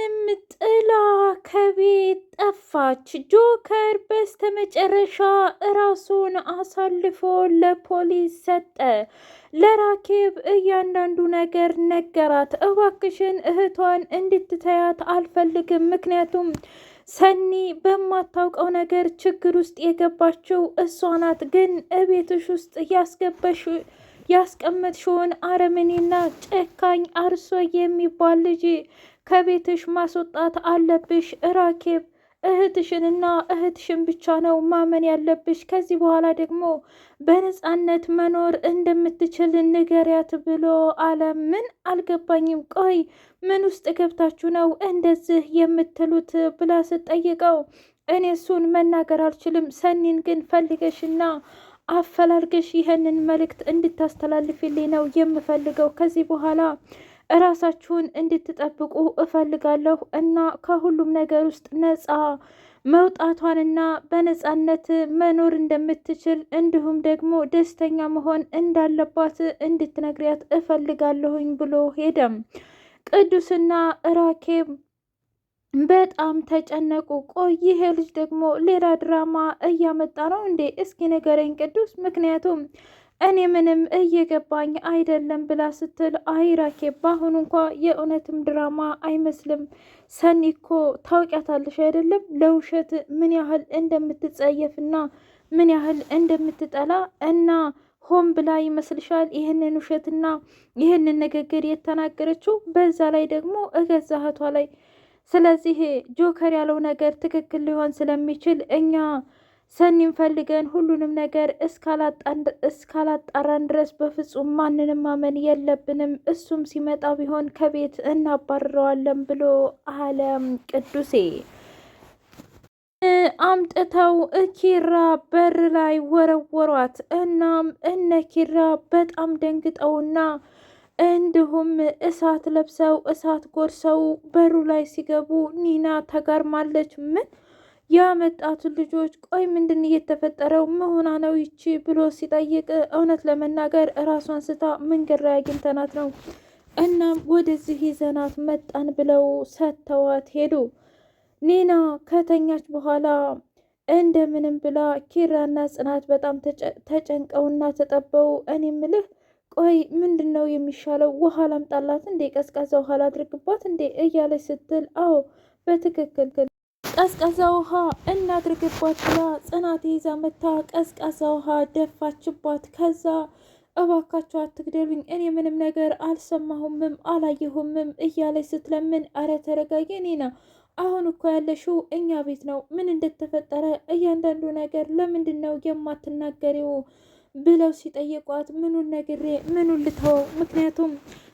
ጽናትንም ጥላ ከቤት ጠፋች። ጆከር በስተመጨረሻ ራሱን አሳልፎ ለፖሊስ ሰጠ። ለራኬብ እያንዳንዱ ነገር ነገራት። እባክሽን እህቷን እንድትተያት አልፈልግም፣ ምክንያቱም ሰኒ በማታውቀው ነገር ችግር ውስጥ የገባችው እሷ ናት። ግን እቤትሽ ውስጥ ያስቀመጥሽውን አረመኔና ጨካኝ አርሶ የሚባል ልጅ ከቤትሽ ማስወጣት አለብሽ። ራኬብ እህትሽንና እህትሽን ብቻ ነው ማመን ያለብሽ። ከዚህ በኋላ ደግሞ በነፃነት መኖር እንደምትችል ንገሪያት ብሎ አለ። ምን አልገባኝም። ቆይ ምን ውስጥ ገብታችሁ ነው እንደዚህ የምትሉት ብላ ስትጠይቀው እኔ እሱን መናገር አልችልም። ሰኒን ግን ፈልገሽና አፈላልገሽ ይህንን መልእክት እንድታስተላልፊልኝ ነው የምፈልገው። ከዚህ በኋላ እራሳችሁን እንድትጠብቁ እፈልጋለሁ እና ከሁሉም ነገር ውስጥ ነፃ መውጣቷንና በነፃነት መኖር እንደምትችል እንዲሁም ደግሞ ደስተኛ መሆን እንዳለባት እንድትነግሪያት እፈልጋለሁኝ ብሎ ሄደም። ቅዱስና ራኬብ በጣም ተጨነቁ። ቆይ ይሄ ልጅ ደግሞ ሌላ ድራማ እያመጣ ነው እንዴ? እስኪ ንገረኝ ቅዱስ፣ ምክንያቱም እኔ ምንም እየገባኝ አይደለም ብላ ስትል አይ ራኬብ፣ በአሁኑ እንኳ የእውነትም ድራማ አይመስልም። ሰኒ እኮ ታውቂያታለሽ አይደለም ለውሸት ምን ያህል እንደምትጸየፍና ምን ያህል እንደምትጠላ እና ሆን ብላ ይመስልሻል ይህንን ውሸትና ይህንን ንግግር የተናገረችው? በዛ ላይ ደግሞ እገዛ እህቷ ላይ። ስለዚህ ጆከር ያለው ነገር ትክክል ሊሆን ስለሚችል እኛ ሰኒን ፈልገን ሁሉንም ነገር እስካላጣራን ድረስ በፍጹም ማንንም ማመን የለብንም። እሱም ሲመጣ ቢሆን ከቤት እናባርረዋለን ብሎ አለ ቅዱሴ። አምጥተው ኪራ በር ላይ ወረወሯት። እናም እነ ኪራ በጣም ደንግጠውና እንዲሁም እሳት ለብሰው እሳት ጎርሰው በሩ ላይ ሲገቡ ኒና ተጋርማለች። ምን ያመጣቱን ልጆች ቆይ ምንድን እየተፈጠረው መሆኗ ነው ይቺ ብሎ ሲጠይቅ እውነት ለመናገር እራሷን ስታ መንገድ ላይ አግኝተናት ነው፣ እናም ወደዚህ ይዘናት መጣን ብለው ሰጥተዋት ሄዱ። ኒና ከተኛች በኋላ እንደምንም ብላ ኪራና ጽናት በጣም ተጨንቀውና ተጠበው እኔ ምልህ ቆይ ምንድን ነው የሚሻለው? ውሃ ላምጣላት እንዴ? ቀዝቃዛ ውሃ ላድርግባት እንዴ? እያለች ስትል አዎ በትክክል ቀዝቃዛ ውሃ እናድርግባት ብላ ጽናት ይዛ መታ ቀዝቃዛ ውሃ ደፋችባት። ከዛ እባካችሁ አትግደሉኝ፣ እኔ ምንም ነገር አልሰማሁምም አላየሁምም እያለች ስትለምን አረ ተረጋጊ ኒና፣ አሁን እኮ ያለሽው እኛ ቤት ነው። ምን እንደተፈጠረ እያንዳንዱ ነገር ለምንድን ነው የማትናገሪው ብለው ሲጠይቋት ምኑን ነግሬ ምኑን ልተወው? ምክንያቱም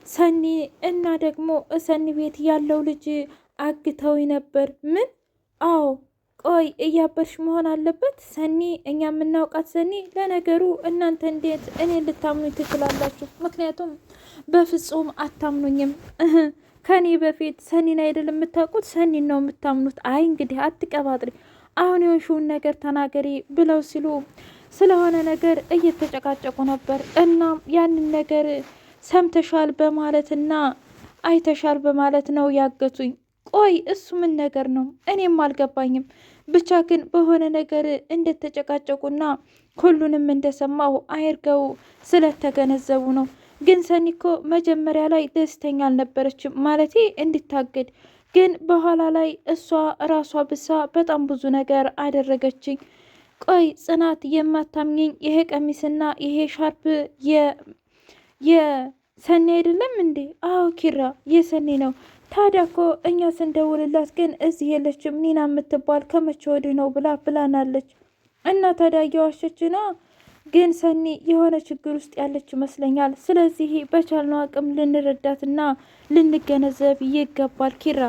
ሰኒ እና ደግሞ ሰኒ ቤት ያለው ልጅ አግተው ነበር። ምን? አዎ ቆይ እያበርሽ መሆን አለበት ሰኒ፣ እኛ የምናውቃት ሰኒ። ለነገሩ እናንተ እንዴት እኔ ልታምኑኝ ትችላላችሁ? ምክንያቱም በፍጹም አታምኑኝም። ከኔ በፊት ሰኒን አይደል የምታውቁት? ሰኒን ነው የምታምኑት። አይ እንግዲህ አትቀባጥሪ፣ አሁን የሆንሽውን ነገር ተናገሪ ብለው ሲሉ ስለሆነ ነገር እየተጨቃጨቁ ነበር። እናም ያንን ነገር ሰምተሻል በማለትና አይተሻል በማለት ነው ያገቱኝ። ቆይ እሱ ምን ነገር ነው? እኔም አልገባኝም። ብቻ ግን በሆነ ነገር እንደተጨቃጨቁና ሁሉንም እንደሰማሁ አየርገው ስለተገነዘቡ ነው። ግን ሰኒ እኮ መጀመሪያ ላይ ደስተኛ አልነበረችም፣ ማለቴ እንዲታገድ። ግን በኋላ ላይ እሷ ራሷ ብሳ በጣም ብዙ ነገር አደረገችኝ። ቆይ ጽናት የማታምኘኝ ይሄ ቀሚስና ይሄ ሻርፕ የሰኒ አይደለም እንዴ? አዎ ኪራ የሰኒ ነው። ታዲያ እኮ እኛ ስንደውልላት ግን እዚህ የለችም ኒና የምትባል ከመቼ ወዲህ ነው ብላ ብላናለች። እና ታዲያ እየዋሸች ነው። ግን ሰኒ የሆነ ችግር ውስጥ ያለች ይመስለኛል። ስለዚህ በቻልነው አቅም ልንረዳትና ልንገነዘብ ይገባል ኪራ።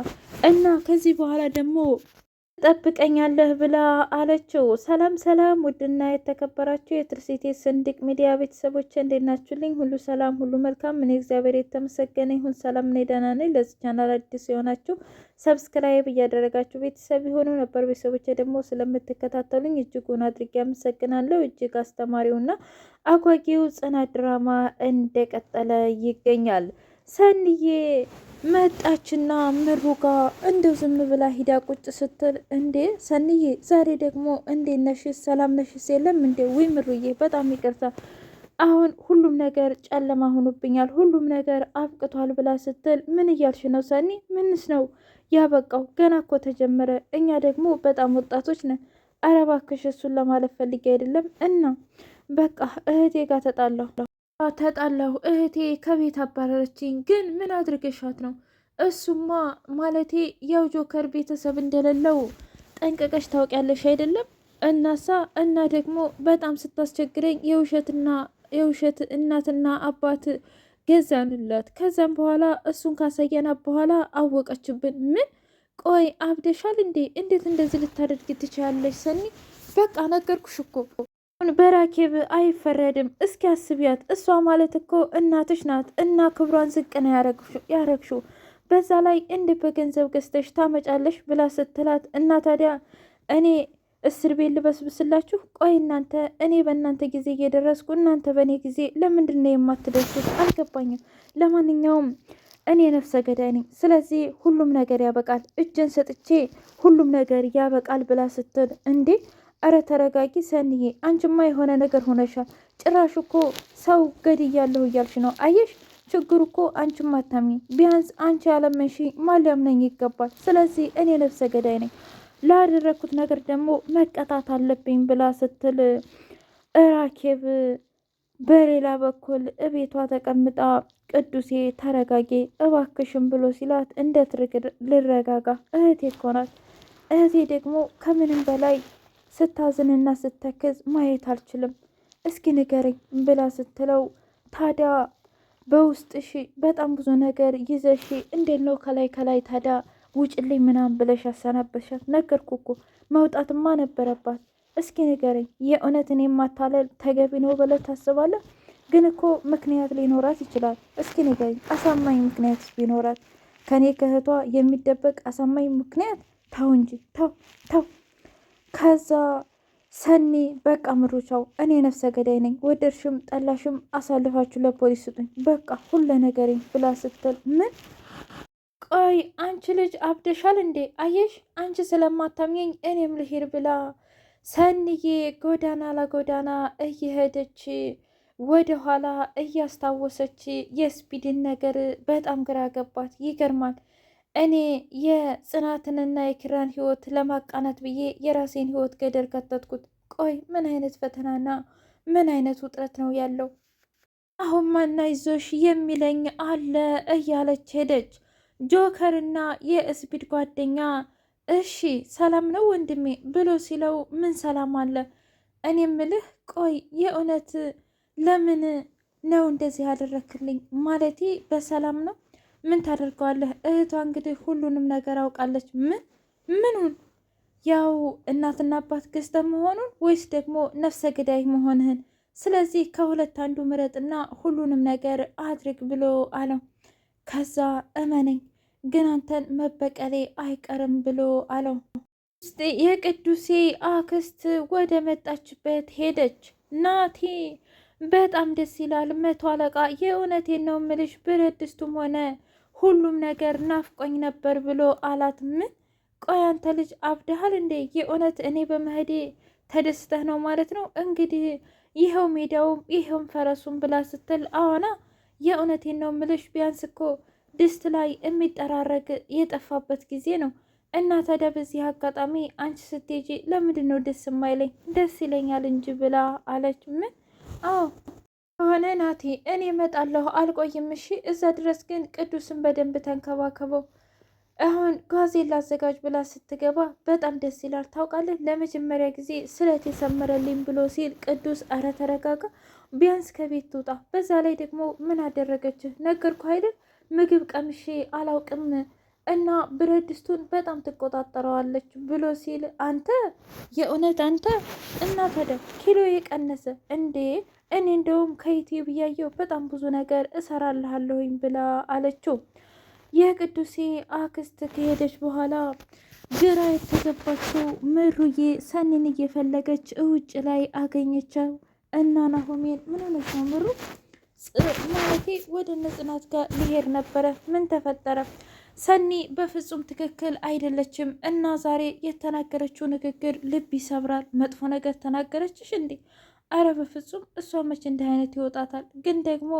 እና ከዚህ በኋላ ደግሞ ጠብቀኛለህ ብላ አለችው። ሰላም ሰላም! ውድና የተከበራችሁ የትርሲቴ ስንድቅ ሚዲያ ቤተሰቦች እንዴት ናችሁልኝ? ሁሉ ሰላም፣ ሁሉ መልካም። እኔ እግዚአብሔር የተመሰገነ ይሁን ሰላም ነኝ፣ ደህና ነኝ። ለዚህ ቻናል አዲስ የሆናችሁ ሰብስክራይብ እያደረጋችሁ ቤተሰብ የሆኑ ነበር። ቤተሰቦች ደግሞ ስለምትከታተሉኝ እጅጉን አድርጌ አመሰግናለሁ። እጅግ አስተማሪውና አጓጊው ጽናት ድራማ እንደቀጠለ ይገኛል። ሰንዬ መጣችና ምሩ ጋር እንደው ዝም ብላ ሂዳ ቁጭ ስትል፣ እንዴ ሰንዬ ዛሬ ደግሞ እንዴት ነሽ? ሰላም ነሽስ? የለም እንዴ? ውይ ምሩዬ በጣም ይቅርታ አሁን ሁሉም ነገር ጨለማ ሆኖብኛል፣ ሁሉም ነገር አብቅቷል ብላ ስትል፣ ምን እያልሽ ነው ሰኒ? ምንስ ነው ያበቃው? ገና እኮ ተጀመረ። እኛ ደግሞ በጣም ወጣቶች ነን። ኧረ እባክሽ እሱን ለማለት ፈልጌ አይደለም። እና በቃ እህቴ ጋር ተጣላሁ። እህቴ ከቤት አባረረችኝ። ግን ምን አድርገሻት ነው? እሱማ ማለቴ ያው ጆከር ቤተሰብ እንደሌለው ጠንቀቀሽ ታውቂያለሽ አይደለም? እና ደግሞ በጣም ስታስቸግረኝ የውሸት እናትና አባት ገዛንላት። ከዛም በኋላ እሱን ካሳየናት በኋላ አወቀችብን። ምን? ቆይ አብደሻል እንዴ? እንዴት እንደዚህ ልታደርጊ ትችያለሽ ሰኒ? በቃ ነገርኩሽ እኮ በራኬብ አይፈረድም። እስኪ አስቢያት። እሷ ማለት እኮ እናትሽ ናት እና ክብሯን ዝቅ ነው ያረግሽው። በዛ ላይ እንደ በገንዘብ ገዝተሽ ታመጫለሽ ብላ ስትላት፣ እና ታዲያ እኔ እስር ቤት ልበስብስላችሁ? ቆይ እናንተ እኔ በእናንተ ጊዜ እየደረስኩ እናንተ በእኔ ጊዜ ለምንድን ነው የማትደርሱት? አልገባኝም። ለማንኛውም እኔ ነፍሰ ገዳይ ነኝ። ስለዚህ ሁሉም ነገር ያበቃል። እጄን ሰጥቼ ሁሉም ነገር ያበቃል ብላ ስትል፣ እንዴ አረ ተረጋጊ ሰንዬ፣ አንቺማ የሆነ ነገር ሆነሻል። ጭራሽ እኮ ሰው ገድያለሁ እያልሽ ነው። አየሽ ችግሩ እኮ አንቺማ አታምኚ። ቢያንስ አንቺ ያለመንሽ ማን ሊያምነኝ ይገባል። ስለዚህ እኔ ነፍሰ ገዳይ ነኝ፣ ላደረግኩት ነገር ደግሞ መቀጣት አለብኝ ብላ ስትል፣ ራኬብ በሌላ በኩል እቤቷ ተቀምጣ ቅዱሴ ተረጋጌ እባክሽም ብሎ ሲላት፣ እንዴት ልረጋጋ? እህቴ እኮ ናት። እህቴ ደግሞ ከምንም በላይ ስታዝንና ስተክዝ ማየት አልችልም። እስኪ ንገረኝ ብላ ስትለው፣ ታዲያ በውስጥሽ በጣም ብዙ ነገር ይዘሽ እንዴት ነው ከላይ ታዲያ ውጭልኝ ምናምን ብለሽ ያሰናበሻት? ነገርኩ እኮ መውጣትማ ነበረባት። እስኪ ንገረኝ፣ የእውነትን የማታለል ተገቢ ነው ብለህ ታስባለህ? ግን እኮ ምክንያት ሊኖራት ይችላል። እስኪ ንገረኝ፣ አሳማኝ ምክንያት ቢኖራት ከኔ ከእህቷ የሚደበቅ አሳማኝ ምክንያት? ተው እንጂ ተው። ከዛ ሰኒ በቃ ምሩቻው፣ እኔ ነፍሰ ገዳይ ነኝ፣ ወደድሽም ጠላሽም አሳልፋችሁ ለፖሊስ ስጡኝ፣ በቃ ሁለ ነገሬን ብላ ስትል፣ ምን? ቆይ አንቺ ልጅ አብደሻል እንዴ? አየሽ አንቺ ስለማታምኘኝ እኔም ልሄድ ብላ ሰኒዬ ጎዳና ለጎዳና እየሄደች ወደ ኋላ እያስታወሰች የስፒድን ነገር በጣም ግራ ገባት። ይገርማል። እኔ የጽናትንና የኪራን ህይወት ለማቃናት ብዬ የራሴን ህይወት ገደል ከተትኩት። ቆይ ምን አይነት ፈተናና ምን አይነት ውጥረት ነው ያለው? አሁን ማና ይዞሽ የሚለኝ አለ እያለች ሄደች። ጆከርና የስፒድ ጓደኛ እሺ ሰላም ነው ወንድሜ ብሎ ሲለው፣ ምን ሰላም አለ? እኔ ምልህ ቆይ የእውነት ለምን ነው እንደዚህ ያደረክልኝ? ማለቴ በሰላም ነው? ምን ታደርገዋለህ? እህቷ እንግዲህ ሁሉንም ነገር አውቃለች። ምኑን? ያው እናትና አባት ገዝተህ መሆኑን ወይስ ደግሞ ነፍሰ ገዳይ መሆንህን? ስለዚህ ከሁለት አንዱ ምረጥና ሁሉንም ነገር አድርግ ብሎ አለው። ከዛ እመነኝ ግን አንተን መበቀሌ አይቀርም ብሎ አለው። የቅዱሴ አክስት ወደ መጣችበት ሄደች። ናቲ በጣም ደስ ይላል መቶ አለቃ፣ የእውነቴን ነው ምልሽ ብረት ድስቱም ሆነ ሁሉም ነገር ናፍቆኝ ነበር ብሎ አላት። ምን? ቆይ አንተ ልጅ አብደሃል እንዴ? የእውነት እኔ በመሄዴ ተደስተህ ነው ማለት ነው? እንግዲህ ይኸው ሜዳውም ይኸውም ፈረሱም ብላ ስትል፣ አዋና የእውነቴን ነው ምልሽ ቢያንስ እኮ ድስት ላይ የሚጠራረግ የጠፋበት ጊዜ ነው። እና ታዲያ በዚህ አጋጣሚ አንቺ ስትሄጂ ለምንድን ነው ደስ የማይለኝ? ደስ ይለኛል እንጂ ብላ አለች። ምን? አዎ ከሆነ ናቲ እኔ እመጣለሁ፣ አልቆይም። እሺ እዛ ድረስ ግን ቅዱስን በደንብ ተንከባከበው። አሁን ጋዜን ላዘጋጅ ብላ ስትገባ በጣም ደስ ይላል። ታውቃለህ ለመጀመሪያ ጊዜ ስለት የሰመረልኝ ብሎ ሲል ቅዱስ፣ አረ ተረጋጋ፣ ቢያንስ ከቤት ትውጣ። በዛ ላይ ደግሞ ምን አደረገችህ? ነገርኩ አይደል ምግብ ቀምሼ አላውቅም እና ብረት ድስቱን በጣም ትቆጣጠረዋለች ብሎ ሲል፣ አንተ የእውነት አንተ? እና ታዲያ ኪሎ የቀነሰ እንዴ? እኔ እንደውም ከዩቲዩብ እያየሁ በጣም ብዙ ነገር እሰራልሃለሁኝ ብላ አለችው። የቅዱሴ አክስት ከሄደች በኋላ ግራ የተገባችው ምሩዬ ሰኒን እየፈለገች ውጭ ላይ አገኘቻው እና ናሆሜን፣ ምን ሆነች ነው ምሩ? ማለቴ ወደ እነ ጽናት ጋር ሊሄድ ነበረ። ምን ተፈጠረ? ሰኒ በፍጹም ትክክል አይደለችም እና ዛሬ የተናገረችው ንግግር ልብ ይሰብራል። መጥፎ ነገር ተናገረችሽ እንዴ? አረ በፍጹም እሷ መች እንዲህ አይነት ይወጣታል? ግን ደግሞ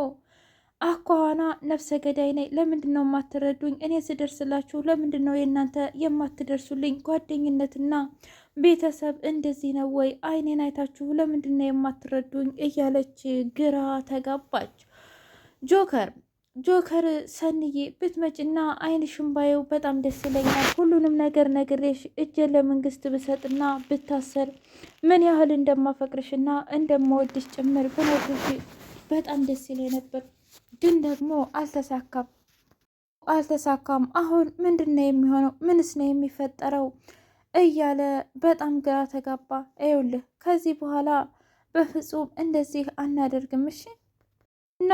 አኳኋና ነፍሰ ገዳይ ነኝ። ለምንድን ነው የማትረዱኝ? እኔ ስደርስላችሁ ለምንድን ነው የእናንተ የማትደርሱልኝ? ጓደኝነትና ቤተሰብ እንደዚህ ነው ወይ? አይኔን አይታችሁ ለምንድን ነው የማትረዱኝ? እያለች ግራ ተጋባች። ጆከር ሰንዬ ብትመጭና አይንሽን ባየው በጣም ደስ ይለኛል። ሁሉንም ነገር ነግሬሽ እጄን ለመንግስት ብሰጥና ብታሰር ምን ያህል እንደማፈቅርሽና እንደምወድሽ ጭምር ብነግርሽ በጣም ደስ ይለኝ ነበር። ግን ደግሞ አልተሳካም። አሁን ምንድን ነው የሚሆነው? ምንስ ነው የሚፈጠረው? እያለ በጣም ግራ ተጋባ። ይኸውልህ ከዚህ በኋላ በፍጹም እንደዚህ አናደርግም እሺ? እና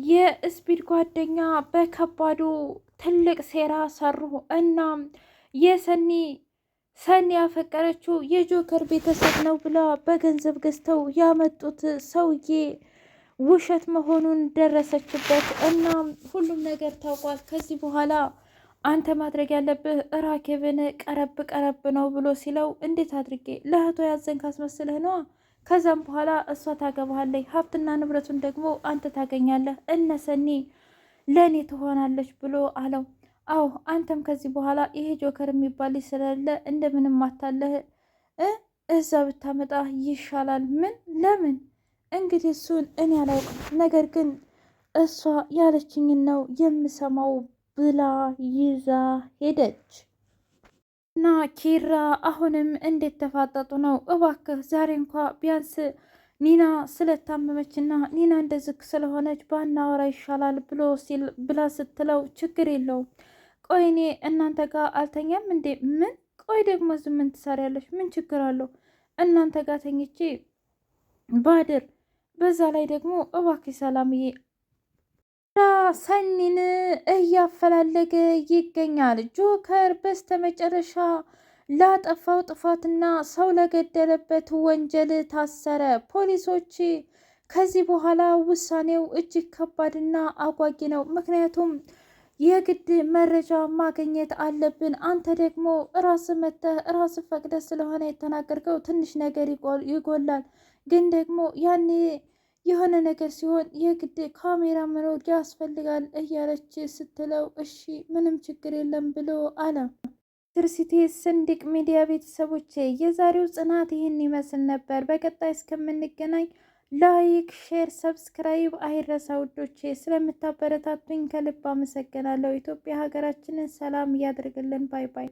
የስፒድ ጓደኛ በከባዱ ትልቅ ሴራ ሰሩ። እና ሰኒ ያፈቀረችው የጆከር ቤተሰብ ነው ብላ በገንዘብ ገዝተው ያመጡት ሰውዬ ውሸት መሆኑን ደረሰችበት። እና ሁሉም ነገር ታውቋል። ከዚህ በኋላ አንተ ማድረግ ያለብህ ራኬብን ቀረብ ነው ብሎ ሲለው፣ እንዴት አድርጌ ለእህቶ ያዘን ካስመስልህ ነዋ። ከዛም በኋላ እሷ ታገባሃለች፣ ሀብትና ንብረቱን ደግሞ አንተ ታገኛለህ፣ እነሰኒ ለእኔ ትሆናለች ብሎ አለው። አዎ አንተም ከዚህ በኋላ ይሄ ጆከር የሚባል ልጅ ስለሌለ እንደምንም አታለህ እዛ ብታመጣ ይሻላል። ምን? ለምን? እንግዲህ እሱን እኔ አላውቅም፣ ነገር ግን እሷ ያለችኝን ነው የምሰማው ብላ ይዛ ሄደች። እና ኪራ አሁንም እንዴት ተፋጠጡ ነው? እባክህ ዛሬ እንኳ ቢያንስ ኒና ስለታመመችና ኒና እንደዝክ ስለሆነች ባናወራ ይሻላል ብላ ስትለው፣ ችግር የለውም ቆይ እኔ እናንተ ጋር አልተኛም እንዴ? ምን? ቆይ ደግሞ ምን ትሰሪያለሽ? ምን ችግር አለው እናንተ ጋር ተኝቼ ባድር? በዛ ላይ ደግሞ እባክህ ሰላምዬ ሰኒን እያፈላለገ ይገኛል። ጆከር በስተመጨረሻ ላጠፋው ጥፋትና ሰው ለገደለበት ወንጀል ታሰረ። ፖሊሶች ከዚህ በኋላ ውሳኔው እጅግ ከባድና አጓጊ ነው። ምክንያቱም የግድ መረጃ ማግኘት አለብን። አንተ ደግሞ ራስ መተህ ራስ ፈቅደ ስለሆነ የተናገርከው ትንሽ ነገር ይጎላል። ግን ደግሞ ያኔ የሆነ ነገር ሲሆን የግድ ካሜራ መኖር ያስፈልጋል እያለች ስትለው፣ እሺ ምንም ችግር የለም ብሎ አለ። ትርሲቴ ስንድቅ ሚዲያ ቤተሰቦች የዛሬው ጽናት ይህን ይመስል ነበር። በቀጣይ እስከምንገናኝ ላይክ፣ ሼር፣ ሰብስክራይብ አይረሳ ውዶቼ። ስለምታበረታቱኝ ከልብ አመሰግናለሁ። ኢትዮጵያ ሀገራችንን ሰላም እያደርግልን። ባይ ባይ።